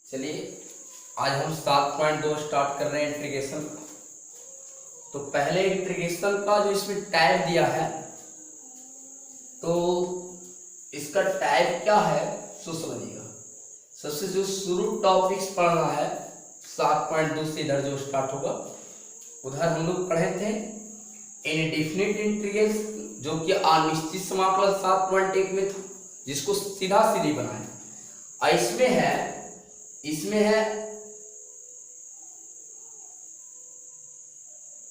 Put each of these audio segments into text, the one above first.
चलिए आज हम 7.2 स्टार्ट कर रहे हैं इंटीग्रेशन। तो पहले इंटीग्रेशन का जो इसमें टाइप दिया है, तो इसका टाइप क्या है सो समझिएगा। सबसे जो शुरू टॉपिक्स पढ़ना है 7.2 से इधर जो स्टार्ट होगा, उधर हम लोग पढ़े थे इनडेफिनिट इंटीग्रल्स, जो कि अनिश्चित समाकलन 7.1 में था, जिसको सीधा सीधी बनाए। और इसमें है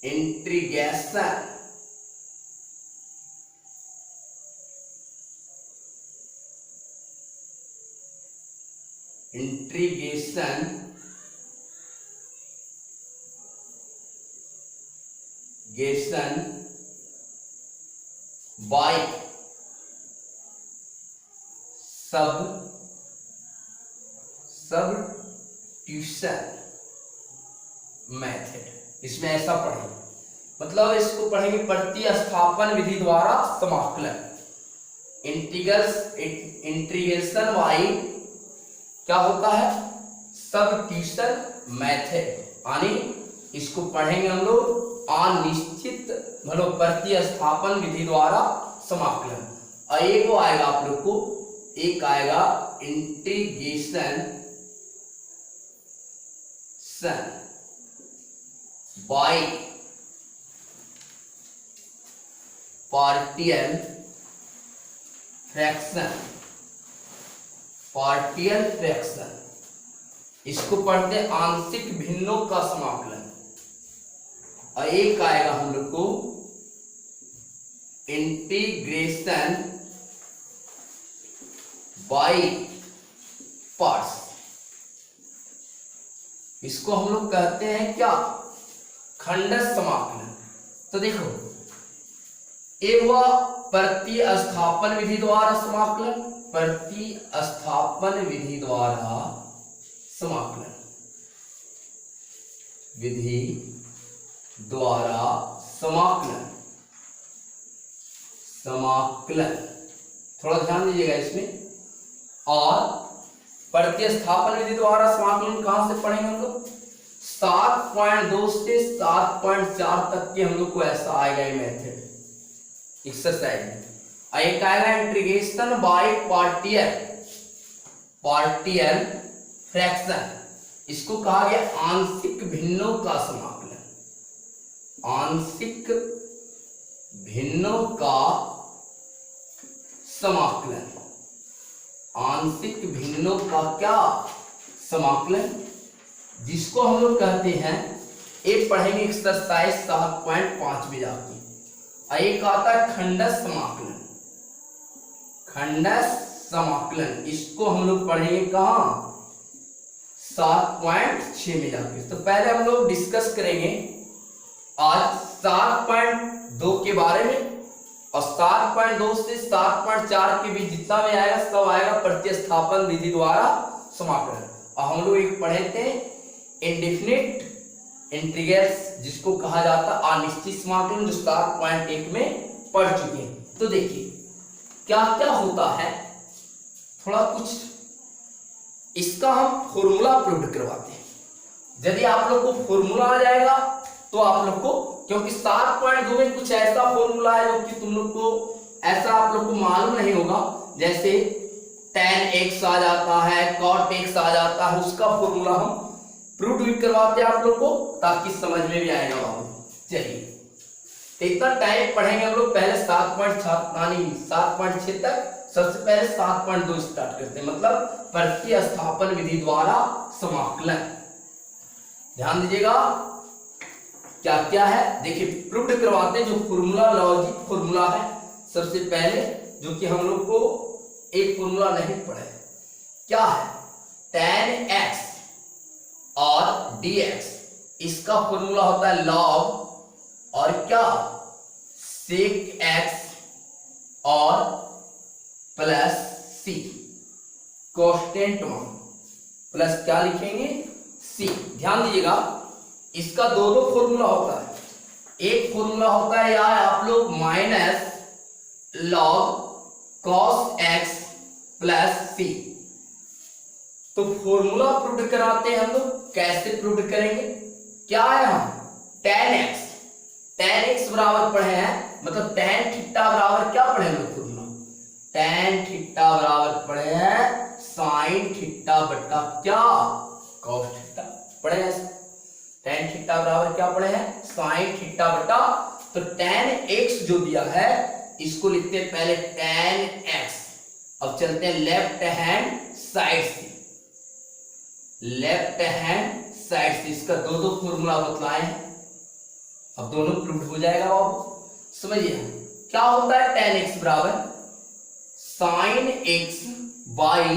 इंटीग्रेशन बाय सब्स्टिट्यूशन मेथड। इसमें ऐसा पढ़ेंगे, मतलब इसको पढ़ेंगे प्रतिस्थापन विधि द्वारा समाकलन। इंटीग्रेशन बाय क्या होता है, सब्स्टिट्यूशन मेथड, यानी इसको पढ़ेंगे हम लोग अनिश्चित मतलब प्रतिस्थापन विधि द्वारा समाकलन। और एक वो आएगा आप लोग को, एक आएगा इंटीग्रेशन बाय पार्शियल फ्रैक्शन। इसको पढ़ते हैं आंशिक भिन्नों का समाकलन। और एक आएगा हम लोग को इंटीग्रेशन बाय पार्ट्स। इसको हम लोग कहते हैं क्या, खंडस समाकलन। तो देखो, एक हुआ प्रतिस्थापन विधि द्वारा समाकलन, प्रतिस्थापन विधि द्वारा समाकलन, विधि द्वारा समाकलन। थोड़ा ध्यान दीजिएगा इसमें। और प्रतिस्थापन विधि द्वारा समाकलन कहां से पढ़ेंगे हम लोग, 7.2 से 7.4 तक के हम लोग को ऐसा आएगा ये मेथड एक्सरसाइज में। एक आएगा इंटीग्रेशन बाय पार्शियल फ्रैक्शन। इसको कहा गया आंशिक भिन्नों का समाकलन। आंशिक भिन्नों का समाकलन, आंशिक भिन्नों का क्या समाकलन, जिसको हम लोग कहते हैं, एक पढ़ेंगे एक्सरसाइज 7.5 में जाके। एक आता है खंडस समाकलन। खंडस समाकलन इसको हम लोग पढ़ेंगे कहां, 7.6 में जाके। तो पहले हम लोग डिस्कस करेंगे आज 7.2 के बारे में, और 7.2 से 7.4 के बीच जितना भी आएगा सब आएगा प्रतिस्थापन विधि द्वारा समाकलन। और हम लोग एक पढ़े थे इंडेफिनिट इंटीग्रल्स, जिसको कहा जाता है अनिश्चित समाकलन, जो 7.1 में पढ़ चुके हैं। तो देखिए क्या क्या होता है, थोड़ा कुछ इसका हम फॉर्मूला प्रूव करवाते हैं। यदि आप लोग को फॉर्मूला आ जाएगा तो आप लोग को, क्योंकि 7.2 में कुछ ऐसा फॉर्मूला है जो कि तुम लोग को ऐसा आप लोग को मालूम नहीं होगा, जैसे tan x आ जाता है, cot x आ जाता है, उसका फॉर्मूला हम प्रूव भी करवाते हैं आप लोग को, ताकि समझ में भी आएगा बाबू। चलिए इतना टाइप पढ़ेंगे हम लोग। पहले 7.6 तक, सबसे पहले 7.2 स्टार्ट करते हैं, मतलब प्रतिस्थापन विधि द्वारा समाकलन। ध्यान दीजिएगा क्या क्या है, देखिए प्रूव करवाते हैं। जो फॉर्मूला लॉजिक फॉर्मूला है, सबसे पहले जो कि हम लोग को एक फॉर्मूला नहीं पढ़े, क्या है, tan x और dx, इसका फॉर्मूला होता है log और क्या sec x और plus c, constant one plus क्या लिखेंगे c। ध्यान दीजिएगा, इसका दो फॉर्मूला होता है। एक फॉर्मूला होता है यार आप लोग minus log cos x plus c, तो फॉर्मूला प्रूव कराते हैं हम लोग। कैसे प्रूव करेंगे? क्या है हम tan x बराबर पढ़े हैं, मतलब tan थीटा बराबर क्या पढ़े हम लोग फॉर्मूला? tan थीटा बराबर पढ़े हैं sin थीटा बटा क्या cos थीटा पढ़े हैं। tan थीटा बराबर क्या पढ़े हैं? sin थीटा बटा, तो tan x जो दिया है इसको लिखते हैं पहले tan x। अब चलते हैं लेफ्ट हैंड साइड से, लेफ्ट हैंड साइड से इसका दो फॉर्मूला बतलाए हैं। अब दोनों प्रूव हो जाएगा बाबू, समझिए क्या होता है। tan x बराबर sin x by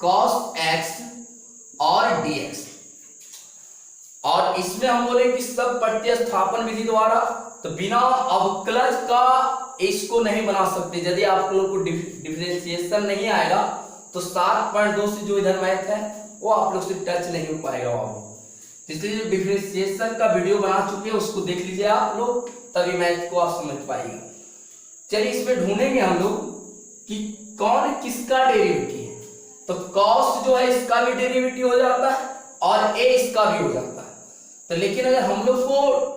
cos x और dx, और इसमें हम बोले कि सब प्रतिस्थापन विधि द्वारा, तो बिना अवकलज का इसको नहीं बना सकते। यदि आप लोगों को डिफरेंशिएशन नहीं आएगा तो 7.2 से जो इधर मैथ है वो आप लोग से टच नहीं हो पाएगा बाबू। इसलिए जो डिफरेंशिएशन का वीडियो बना चुके हैं उसको देख लीजिए आप लोग, तभी मैथ को आप समझ पाएगा। चलिए इसमें ढूंढेंगे हम लोग कि कौन किसका डेरिवेटिव है। तो cos जो है इसका भी डेरिवेटिव हो जाता है और a इसका भी हो जाता है। तो लेकिन अगर हम लोग को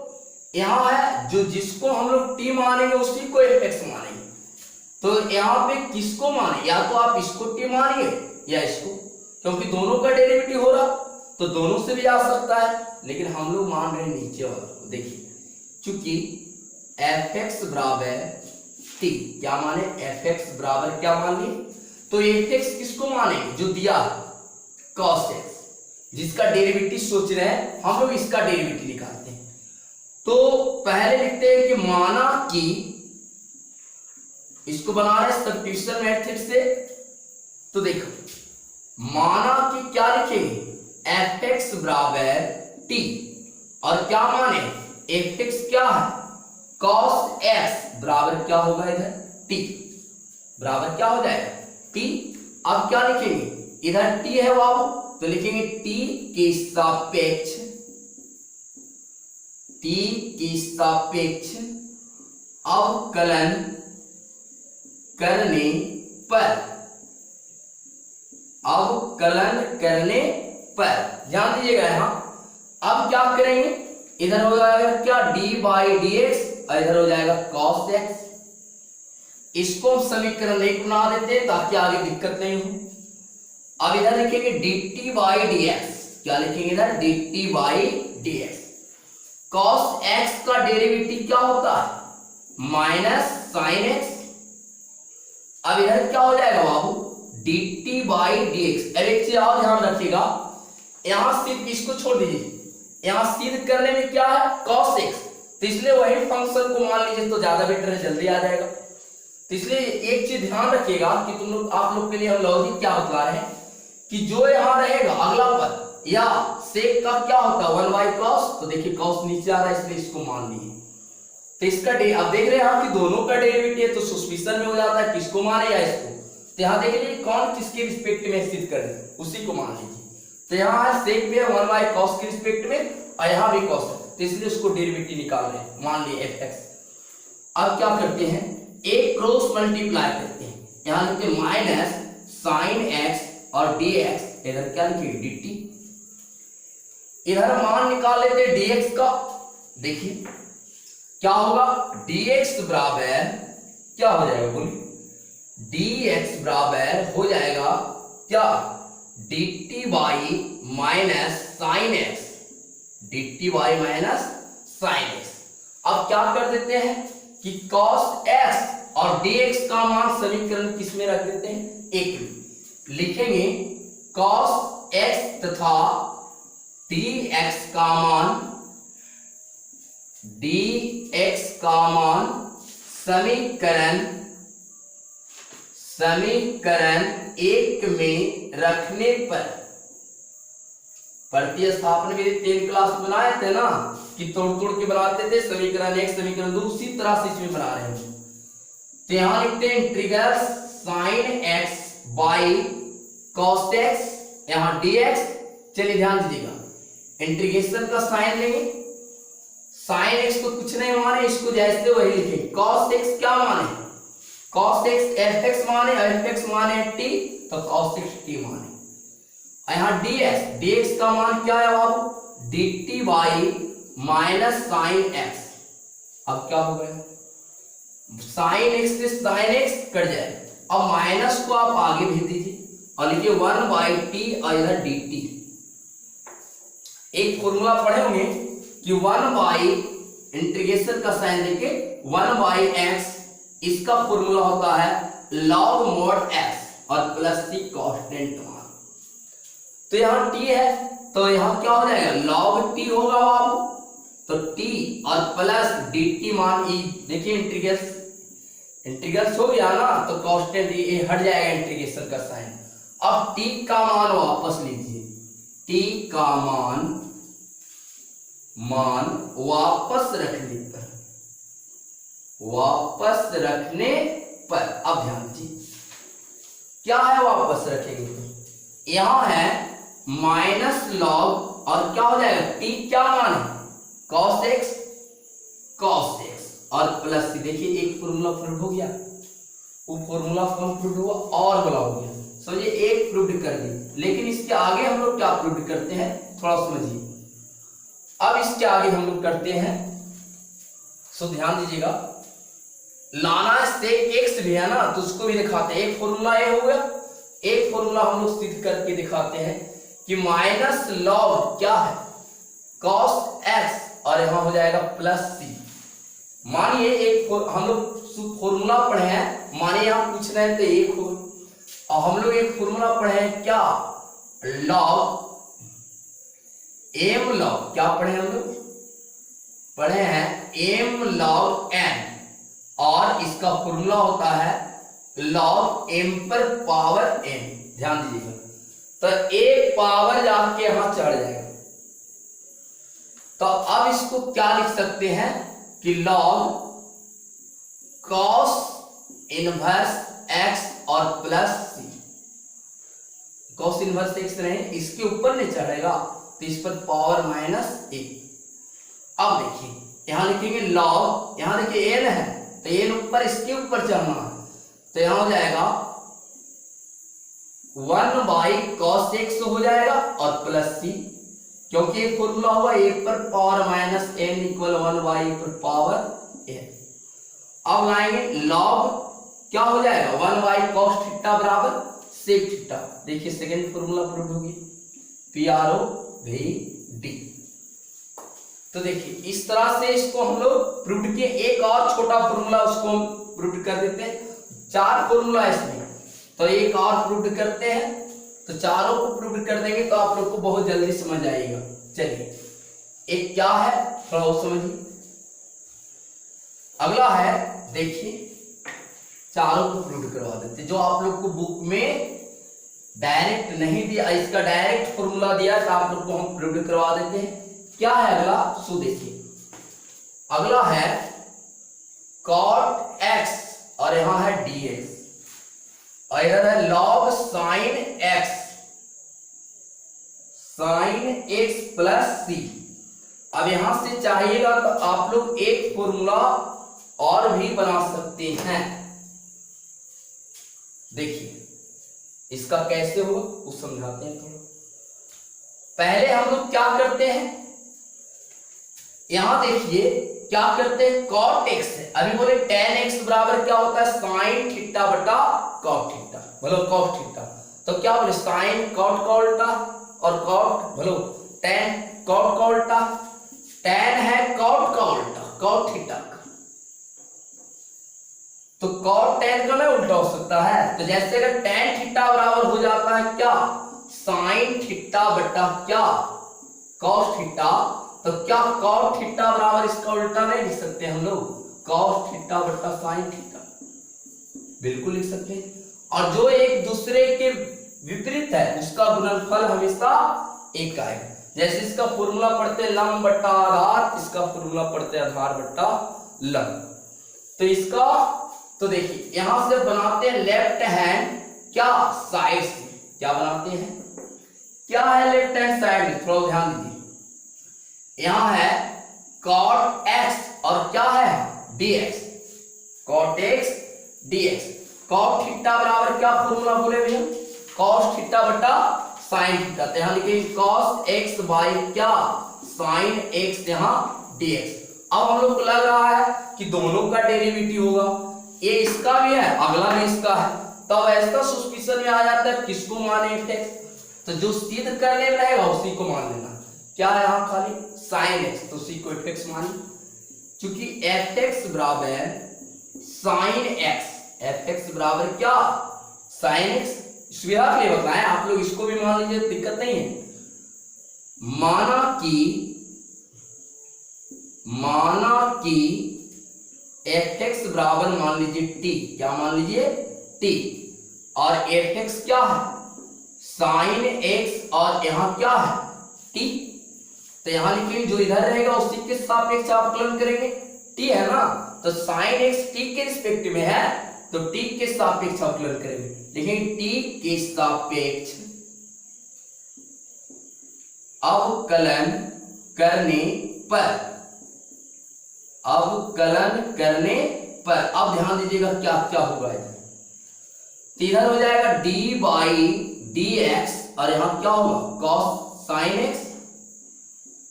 यहाँ है जो जिसको हम लोग t मानेंगे उसी को fx मानेंगे, तो यहाँ पे किसको माने? या तो आप इसको t मानिए या इसको, क्योंकि दोनों का डेरिवेटिव हो रहा तो दोनों से भी आ सकता है, लेकिन हम लोग मान रहे हैं नीचे वाला को। देखिए चूंकि fx बराबर t, क्या माने? fx बराबर क्या मान लिए? तो fx किसको मानेंगे? जो दिया है cos x, जिसका डेरिवेटिव सोच रहे हैं हम लोग, इसका डेरिवेटिव निकालते हैं। तो पहले लिखते हैं कि माना कि इसको बना रहे सब्स्टिट्यूशन मेथड से, तो देखो माना कि क्या लिखेंगे? fx बराबर t, और क्या माने? fx क्या है? cos x बराबर क्या होगा इधर? t बराबर क्या हो जाएगा? t। अब क्या लिखेंगे? इधर t है बाबू, तो लिखेंगे t के सापेक्ष, t के सापेक्ष अवकलन करने पर, अवकलन करने पर ध्यान दीजिएगा यहाँ। अब क्या करेंगे? इधर हो जाएगा क्या? d बाई डी एक्स, और इधर हो जाएगा cos x। इसको हम समीकरण 1 बना देते हैं ताकि आगे दिक्कत नहीं हो। अब इधर लिखेंगे dt बाई डी एक्स, क्या लिखेंगे इधर? dt by D x. cos x का डेरिवेटिव क्या होता है? Minus sin x। अब इधर क्या हो जाएगा बाबू? dt by D x. अब एक चीज और ध्यान रखिएगा, यहां सिर्फ इसको छोड़ दीजिए, यहां सिद्ध करने में क्या है? cos x, तो इसलिए वही फंक्शन को मान लीजिए तो ज्यादा बेटर है, जल्दी आ जाएगा। तो इसलिए एक चीज ध्यान रखिएगा कि तुम लोग, आप लोग के लिए हम लॉजिक क्या बता रहे हैं कि जो यहां रहेगा अगला पद या सेक का क्या होता है? 1 बाई cos, तो देखिए cos नीचे आ रहा है इसलिए इसको मान लिए। तो इसका अब देख रहे हैं कि दोनों का डेरिवेटिव है, तो सस्पिशन में हो जाता है किसको माने या इसको। तो यहाँ देख लीजिए कौन किसके रिस्पेक्ट में सिद्ध कर रहे, उसी को मान लीजिए। तो यहाँ है सेक में 1 बाई cos के रिस्पेक्ट में, और यहाँ भी cos है, तो इसलिए उसको डेरिवेटिव निकाल रहे हैं, मान लिए fx। अब क्या करते हैं? एक क्रॉस मल्टीप्लाई करते हैं, यहाँ लिखते हैं माइनस sin x और dx, इधर क्या लिखे? dt। इधर मान निकाल लेते हैं dx का। देखिए क्या होगा? dx बराबर क्या हो जाएगा? बोलिए। dx बराबर हो जाएगा क्या? dt by minus sine x, dt by minus sine x. अब क्या कर देते हैं कि cos x और dx का मान समीकरण किस में रख देते हैं? एक में लिखेंगे cos x तथा dx का मान, dx का मान समीकरण 1 में रखने पर, प्रतिस्थापन विधि 10 क्लास बनाए थे ना कि तोड़ के बनाते थे, समीकरण 1 समीकरण 2, उसी तरह से इसमें बना रहे हैं। तो यहां लिखते हैं integral sin x by cos x, यहां dx। चलिए ध्यान दीजिएगा, इंटीग्रेशन का साइन लेंगे, sin x तो कुछ नहीं माने, इसको जैसे वही लिखेंगे। cos x क्या माने? cos x fx माने, fx माने t, तो cos x t माने। यहाँ dx का मान क्या है बाबू, dt by minus sine x. अब क्या हो गया, साइन एक्स से साइन एक्स कट जाए, अब माइनस को आप आगे भेज दीजिए और लिखिए 1/t और इधर dt। एक फॉर्मूला पढ़े होंगे कि 1/इंटीग्रेशन का साइन देके 1/x, इसका फॉर्मूला होता है log mod x और प्लस सी कांस्टेंट मान। तो यहाँ t है तो यहाँ क्या हो जाएगा, log t होगा बाबू, तो t और प्लस dt मान e। देखिए इंटीग्रल हो गया ना, तो कांस्टेंट ये हट जाएगा इंटीग्रेशन का साइन। अब t का मान वापस लीजिए, t का मान वापस रखने पर अब ध्यान दीजिए क्या है, वापस रखेंगे तो यहां है माइनस लॉग और क्या हो जाएगा, t क्या मान है, cos x और प्लस सी। देखिए एक फॉर्मूला प्रूव हो गया, वो फॉर्मूला प्रूव हुआ और बड़ा हो गया, समझिए एक प्रूव कर दी। लेकिन इसके आगे हम लोग क्या प्रूव करते हैं, थोड़ा समझिए। अब इसके आगे हम लोग करते हैं, सो ध्यान दीजिएगा, लाना सेक एक्स भी है ना, तो उसको भी दिखाते हैं। एक फॉर्मूला ये हो गया, एक फॉर्मूला हम लोग सिद्ध करके दिखाते हैं कि माइनस लॉग क्या है, cos x और यहां हो जाएगा प्लस सी। मानिए एक हम लोग फॉर्मूला पढ़े हैं, मानिए यहां पूछ रहे हैं तो एक हो, और हम लोग एक फॉर्मूला पढ़े हैं क्या, लॉग m लॉग, क्या पढ़े हम लोग, पढ़े हैं m log n, और इसका फॉर्मूला होता है log m पर पावर n। ध्यान दीजिएगा, तो एक पावर जाके यहां चढ़ जाएगा, तो अब इसको क्या लिख सकते हैं कि log cos इनवर्स x और प्लस सी। cos इनवर्स x रहे, इसके ऊपर नहीं चढ़ेगा तो इस पर पावर माइनस a। अब देखिए यहां लिखेंगे log, यहां देखिए n है तो n ऊपर इसके ऊपर चढ़ना है, तो यहां हो जाएगा 1/cos x हो जाएगा और प्लस सी, क्योंकि एक फॉर्मूला हुआ एक पर पावर माइनस n इक्वल 1/1 पर पावर n। अब लाएंगे log क्या हो जाएगा, 1/cos थीटा बराबर sec थीटा। देखिए सेकंड फॉर्मूला प्रूव होगी, PROVD। तो देखिए इस तरह से इसको हम लोग प्रूव किए। एक और छोटा फॉर्मूला उसको हम प्रूव कर देते हैं, 4 फॉर्मूला इसमें, तो एक और प्रूव करते हैं, तो चारों को प्रूव कर देंगे तो आप लोग को बहुत जल्दी समझ आएगा। चलिए एक क्या है थोड़ा वो समझिए। अगला है, देखिए चारों को प्रूव करवा देते, जो आप लोग को बुक में डायरेक्ट नहीं दिया, इसका डायरेक्ट फॉर्मूला दिया तो आप लोग को हम प्रूव करवा देते हैं। क्या है अगला, सो देखिए अगला है cot x और यहां है dx, और इधर है log sin x plus c। अब यहां से चाहिएगा तो आप लोग एक फॉर्मूला और भी बना सकते हैं। देखिए इसका कैसे होगा वो समझाते हैं थोड़ा। पहले हम लोग क्या करते हैं, यहां देखिए क्या करते हैं, cot x है, अभी बोले tan x बराबर क्या होता है, sin थीटा बटा cot थीटा, बोलो cot थीटा, तो क्या बोले sin cot का उल्टा और cot बोलो tan cot का उल्टा, tan है cot का उल्टा cot थीटा का, तो cot tan का ना उल्टा हो सकता है। तो जैसे अगर tan थीटा बराबर हो जाता है क्या, sin थीटा बटा क्या cos थीटा, तो क्या cot थीटा बराबर इसका उल्टा नहीं लिख सकते हम लोग, cos थीटा बटा sin थीटा, बिल्कुल लिख सकते हैं। और जो एक दूसरे के विपरीत है उसका गुणनफल हमेशा एक आएगा। जैसे इसका फॉर्मूला पढ़ते हैं लंब बटा आधार, इसका फॉर्मूला पढ़ते हैं आधार बटा लंब। तो इसका तो देखिए यहां से बनाते हैं लेफ्ट हैंड क्या साइड से, क्या बनाते हैं, क्या है लेफ्ट हैंड साइड, थोड़ा ध्यान दीजिए। यहां है cot x और क्या है dx, cot x dx, cot theta बराबर क्या फॉर्मूला बोले भैया, cos थीटा बटा साइन थीटा, तो यहाँ लिखेंगे cos x बाई क्या साइन x यहाँ dx। अब हम लोग को लग रहा है कि दोनों का डेरिवेटिव होगा, ये इसका भी है अगला भी इसका है, तब ऐसा सस्पिशन में आ जाता है किसको माने fx, तो जो सिद्ध करने में रहेगा उसी को मान लेना। क्या है यहाँ खाली साइन x, तो उसी को fx मानी, क्योंकि fx बराबर साइन x, fx बराबर क्या साइन x, सुविधा के लिए बताएं, आप लोग इसको भी मान लीजिए, दिक्कत नहीं है। माना कि fx बराबर मान लीजिए t, क्या मान लीजिए t, और fx क्या है साइन x और यहाँ क्या है t, तो यहाँ लिखेंगे जो इधर रहेगा उसी के सापेक्ष अवकलन करेंगे, t है ना, तो साइन x t के रिस्पेक्ट में है तो t के सापेक्ष अवकलन करेंगे, लिखेंगे t के सापेक्ष अवकलन करने पर, अवकलन करने पर। अब ध्यान दीजिएगा क्या क्या होगा, इधर हो जाएगा d बाई डी एक्स और यहाँ क्या होगा cos sine x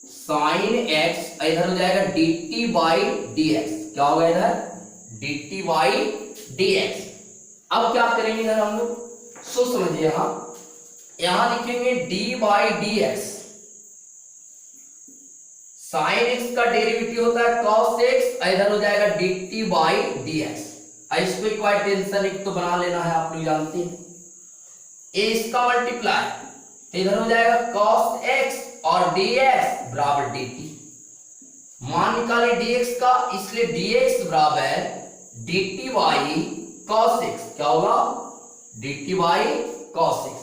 sine x, इधर हो जाएगा dt बाई डी एक्स, क्या होगा इधर dt बाई डी एक्स। अब क्या करेंगे इधर हम लोग, सो समझिए, यहाँ लिखेंगे d by D X, sine x का डेरिवेटिव होता है cos x, इधर हो जाएगा dt बाई डी एक्स। इसको कोई टेंशन एक तो बना लेना है, आप लोग जानते हैं, a इसका मल्टीप्लाई, तो इधर हो जाएगा cos x और dx बराबर dt, मान निकाले dx का, इसलिए dx बराबर dt बाई cos x, क्या होगा dt बाई cos x।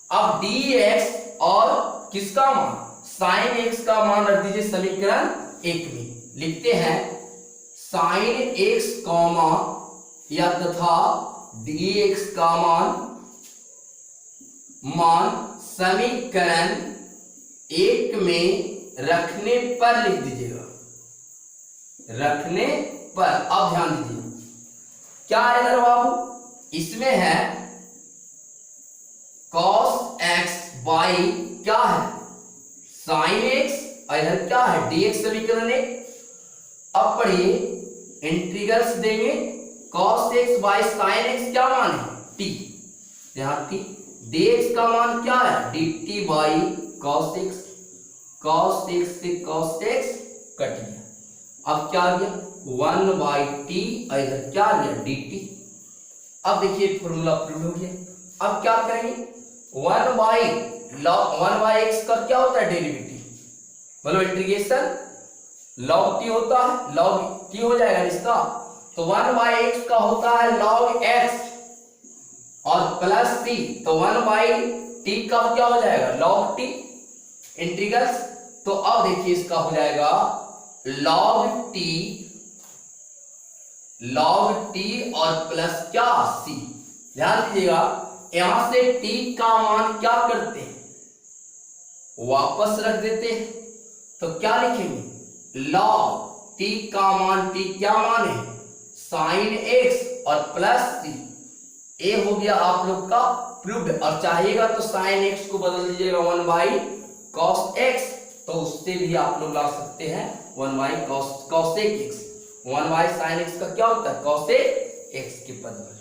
अब dx और किसका मान साइन x का मान रख दीजिए समीकरण 1 में, लिखते हैं साइन x कॉमा या तथा dx का मान समीकरण 1 में रखने पर लिख दीजिएगा, रखने पर। अब ध्यान दीजिए क्या है इधर बाबू, इसमें है cos x बाई क्या है साइन x, इधर क्या है dx समीकरण 1। अब पढ़िए इंटीग्रल्स देंगे, cos x by sine x क्या मान है t, यहाँ t, dx का मान क्या है dt by cos x, cos x से cos x कट गया, अब क्या आ गया 1 बाई t, इधर क्या आ गया dt। अब देखिए फॉर्मूला प्रूव हो गया। अब क्या करेंगे 1 बाई x का क्या होता है डेरिवेटिव, मतलब इंटीग्रेशन log t होता है, log t हो जाएगा इसका, तो 1 बाई x का होता है log x और प्लस t, तो 1 बाई t का क्या हो जाएगा log t इंटीग्रल्स। तो अब देखिए इसका हो जाएगा log t और प्लस क्या c। ध्यान दीजिएगा यहां से t का मान क्या करते हैं वापस रख देते हैं, तो क्या लिखेंगे log t का मान, t क्या मान है साइन x और प्लस c, ए हो गया आप लोग का प्रूव्ड। और चाहिएगा तो साइन x को बदल दीजिएगा 1 बाई cos x, तो उससे भी आप लोग ला सकते हैं 1 by cos x, 1 by sine x का क्या होता है cos x के पद में।